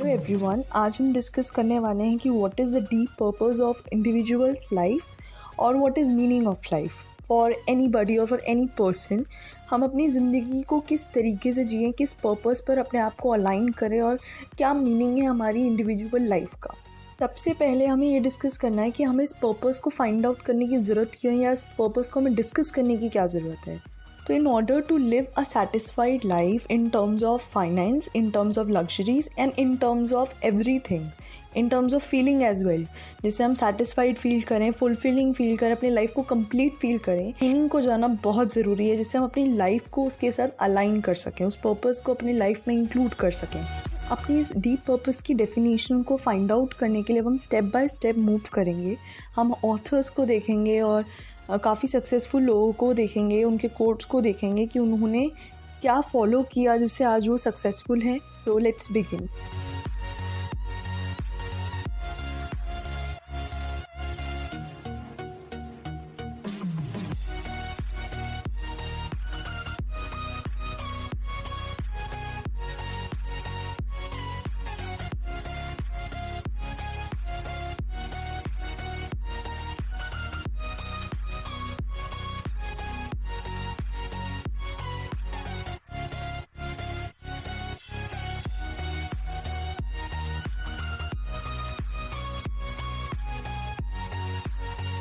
Hello everyone, आज हम discuss करने वाले हैं कि what is the deep purpose of individuals life और what is meaning of life for anybody और फॉर एनी पर्सन। हम अपनी ज़िंदगी को किस तरीके से जिएं, किस पर्पस पर अपने आप को अलाइन करें और क्या मीनिंग है हमारी इंडिविजुअल लाइफ का। सबसे पहले हमें ये डिस्कस करना है कि हमें इस पर्पस को फाइंड आउट करने की ज़रूरत क्यों है या इस पर्पस को हमें डिस्कस करने की क्या ज़रूरत है। तो in order to live a satisfied life in terms of finance, in terms of luxuries and in terms of everything, in terms of feeling as well, जिससे हम satisfied feel करें, fulfilling feel करें, अपनी लाइफ को complete feel करें, meaning को जानना बहुत ज़रूरी है जिससे हम अपनी लाइफ को उसके साथ अलाइन कर सकें, उस पर्पस को अपनी लाइफ में इंक्लूड कर सकें। अपनी इस डीप पर्पस की डेफिनेशन को फाइंड आउट करने के लिए हम स्टेप बाय स्टेप मूव करेंगे। हम ऑथर्स को देखेंगे और काफ़ी सक्सेसफुल लोगों को देखेंगे, उनके कोट्स को देखेंगे कि उन्होंने क्या फॉलो किया जिससे आज वो सक्सेसफुल हैं। तो लेट्स बिगिन।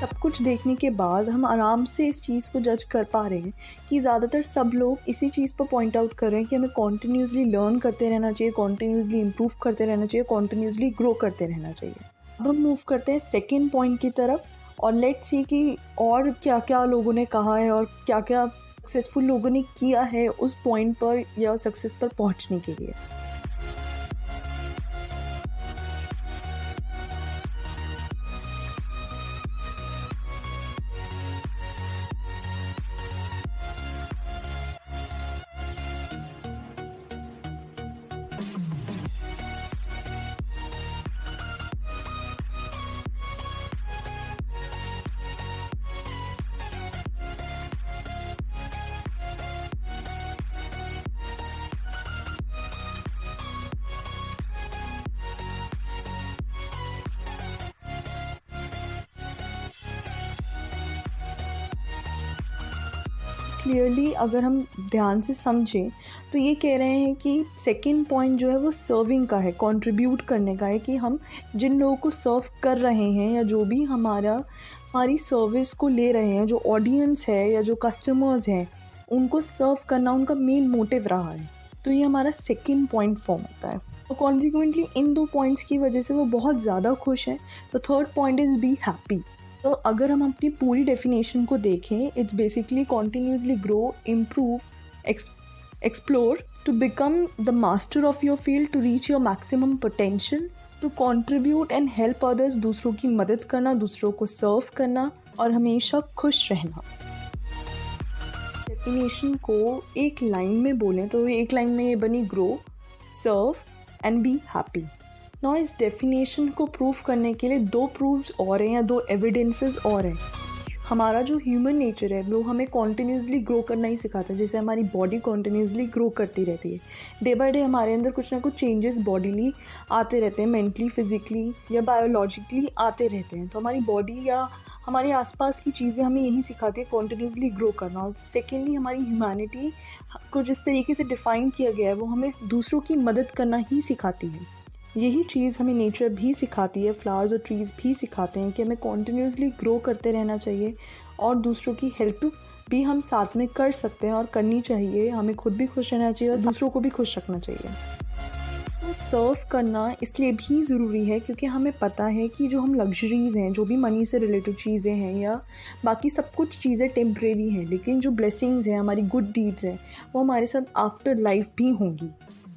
सब कुछ देखने के बाद हम आराम से इस चीज़ को जज कर पा रहे हैं कि ज़्यादातर सब लोग इसी चीज़ पर पॉइंट आउट कर रहे हैं कि हमें कॉन्टीन्यूसली लर्न करते रहना चाहिए, कॉन्टीन्यूसली इम्प्रूव करते रहना चाहिए, कॉन्टीन्यूसली ग्रो करते रहना चाहिए। अब हम मूव करते हैं सेकेंड पॉइंट की तरफ और लेट्स सी कि और क्या क्या लोगों ने कहा है और क्या क्या सक्सेसफुल लोगों ने किया है उस पॉइंट पर या सक्सेस पर पहुंचने के लिए। क्लियरली अगर हम ध्यान से समझें तो ये कह रहे हैं कि सेकंड पॉइंट जो है वो सर्विंग का है, कंट्रीब्यूट करने का है कि हम जिन लोगों को सर्व कर रहे हैं या जो भी हमारी सर्विस को ले रहे हैं, जो ऑडियंस है या जो कस्टमर्स हैं, उनको सर्व करना उनका मेन मोटिव रहा है। तो ये हमारा सेकेंड पॉइंट फॉर्म होता है और कॉन्सिक्वेंटली इन दो पॉइंट्स की वजह से वो बहुत ज़्यादा खुश हैं। तो third point is be happy. तो अगर हम अपनी पूरी डेफिनेशन को देखें, it's basically continuously grow, improve, explore, to become the master of your field, to reach your maximum potential, to contribute and help others, दूसरों की मदद करना, दूसरों को सर्व करना और हमेशा खुश रहना। डेफिनेशन को एक लाइन में बोलें तो एक लाइन में ये बनी grow, serve and be happy. ना इस डेफिनेशन को प्रूव करने के लिए दो प्रूफ्स और हैं या दो एविडेंसेस और हैं। हमारा जो ह्यूमन नेचर है वो हमें कॉन्टीन्यूसली ग्रो करना ही सिखाता है। जैसे हमारी बॉडी कॉन्टीन्यूसली ग्रो करती रहती है, डे बाय डे हमारे अंदर कुछ ना कुछ चेंजेस बॉडीली आते रहते हैं, मेंटली, फिजिकली या बायोलॉजिकली आते रहते हैं। तो हमारी बॉडी या हमारे आसपास की चीज़ें हमें यही सिखाती है कॉन्टीन्यूसली ग्रो करना। और सेकेंडली हमारी ह्यूमैनिटी को जिस तरीके से डिफ़ाइन किया गया है वो हमें दूसरों की मदद करना ही सिखाती है। यही चीज़ हमें नेचर भी सिखाती है, फ्लावर्स और ट्रीज़ भी सिखाते हैं कि हमें कॉन्टीन्यूसली ग्रो करते रहना चाहिए और दूसरों की हेल्प भी हम साथ में कर सकते हैं और करनी चाहिए। हमें खुद भी खुश रहना चाहिए और दूसरों को भी खुश रखना चाहिए। तो सर्व करना इसलिए भी ज़रूरी है क्योंकि हमें पता है कि जो हम लग्जरीज़ हैं, जो भी मनी से रिलेटेड चीज़ें हैं या बाकी सब कुछ चीज़ें टेम्परेरी हैं, लेकिन जो ब्लेसिंग्स हैं, हमारी गुड डीड्स हैं, वो हमारे साथ आफ्टर लाइफ भी होंगी।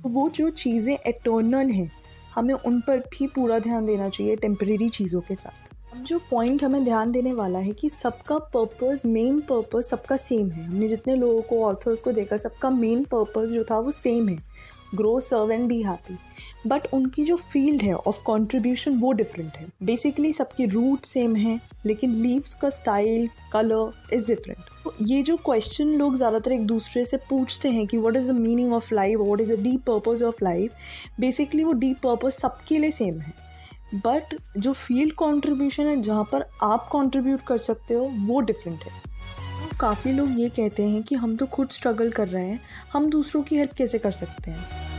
वो जो चीज़ें एटर्नल हैं, हमें उन पर भी पूरा ध्यान देना चाहिए टेम्परेरी चीज़ों के साथ। अब जो पॉइंट हमें ध्यान देने वाला है कि सबका पर्पस, मेन पर्पस सबका सेम है। हमने जितने लोगों को, ऑथर्स को देखा, सबका मेन पर्पस जो था वो सेम है, grow, serve and be happy. But उनकी जो फील्ड है ऑफ कंट्रीब्यूशन वो डिफरेंट है। बेसिकली सबकी रूट सेम है लेकिन लीव्स का स्टाइल, कलर इज़ डिफरेंट। तो ये जो क्वेश्चन लोग ज़्यादातर एक दूसरे से पूछते हैं कि what is the meaning of life, what is the deep purpose of life, basically वो डीप पर्पस सबके लिए सेम है, बट जो फील्ड कंट्रीब्यूशन है जहाँ पर आप कंट्रीब्यूट कर सकते हो वो डिफरेंट है। काफ़ी लोग ये कहते हैं कि हम तो खुद स्ट्रगल कर रहे हैं, हम दूसरों की हेल्प कैसे कर सकते हैं।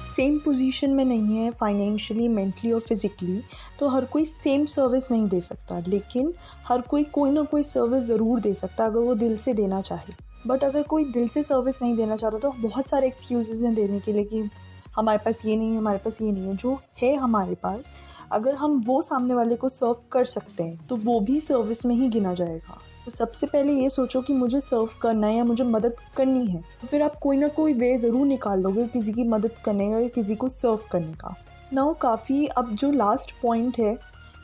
सेम पोजीशन में नहीं है फाइनेंशियली, मेंटली और फिज़िकली, तो हर कोई सेम सर्विस नहीं दे सकता, लेकिन हर कोई ना कोई सर्विस ज़रूर दे सकता है अगर वो दिल से देना चाहे। बट अगर कोई दिल से सर्विस नहीं देना चाहता तो बहुत सारे एक्सक्यूजेस हैं देने के लिए कि हमारे पास ये नहीं है, हमारे पास ये नहीं है। जो है हमारे पास, अगर हम वो सामने वाले को सर्व कर सकते हैं तो वो भी सर्विस में ही गिना जाएगा। तो सबसे पहले ये सोचो कि मुझे सर्व करना है या मुझे मदद करनी है, तो फिर आप कोई ना कोई वे ज़रूर निकाल लोगे किसी की मदद करने का या किसी को सर्व करने का। नाउ काफ़ी अब जो लास्ट पॉइंट है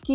कि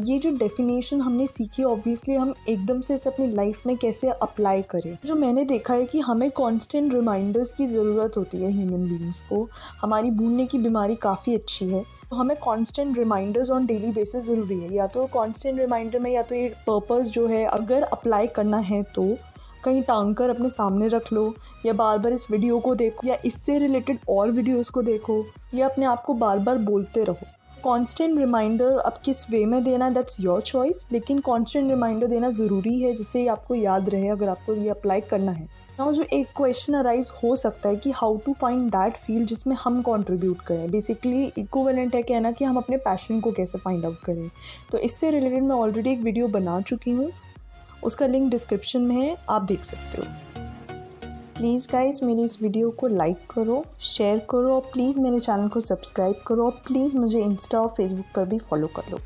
ये जो डेफिनेशन हमने सीखी, ऑब्वियसली हम एकदम से इसे अपनी लाइफ में कैसे अप्लाई करें। जो मैंने देखा है कि हमें कांस्टेंट रिमाइंडर्स की ज़रूरत होती है ह्यूमन बीइंग्स को। हमारी भूलने की बीमारी काफ़ी अच्छी है, तो हमें constant reminders on daily basis ज़रूरी है। या तो कांस्टेंट रिमाइंडर में या तो ये पर्पस जो है अगर अप्लाई करना है तो कहीं टांग कर अपने सामने रख लो, या बार बार इस वीडियो को देखो, या इससे रिलेटेड और वीडियोस को देखो, या अपने आप को बार बार बोलते रहो। कांस्टेंट रिमाइंडर अब किस वे में देना दैट्स योर चॉइस, लेकिन कांस्टेंट रिमाइंडर देना ज़रूरी है जिससे आपको याद रहे अगर आपको ये अप्लाई करना है। नाउ जो एक क्वेश्चन अराइज हो सकता है कि how to find that field जिसमें हम कंट्रीब्यूट करें। बेसिकली इक्विवेलेंट है कहना कि हम अपने पैशन को कैसे फाइंड आउट करें। तो इससे रिलेटेड मैं ऑलरेडी एक वीडियो बना चुकी हूँ, उसका लिंक डिस्क्रिप्शन में है, आप देख सकते हो। प्लीज़ गाइस मेरी इस वीडियो को लाइक करो, शेयर करो और प्लीज़ मेरे चैनल को सब्सक्राइब करो और प्लीज़ मुझे इंस्टा और फेसबुक पर भी फॉलो कर लो।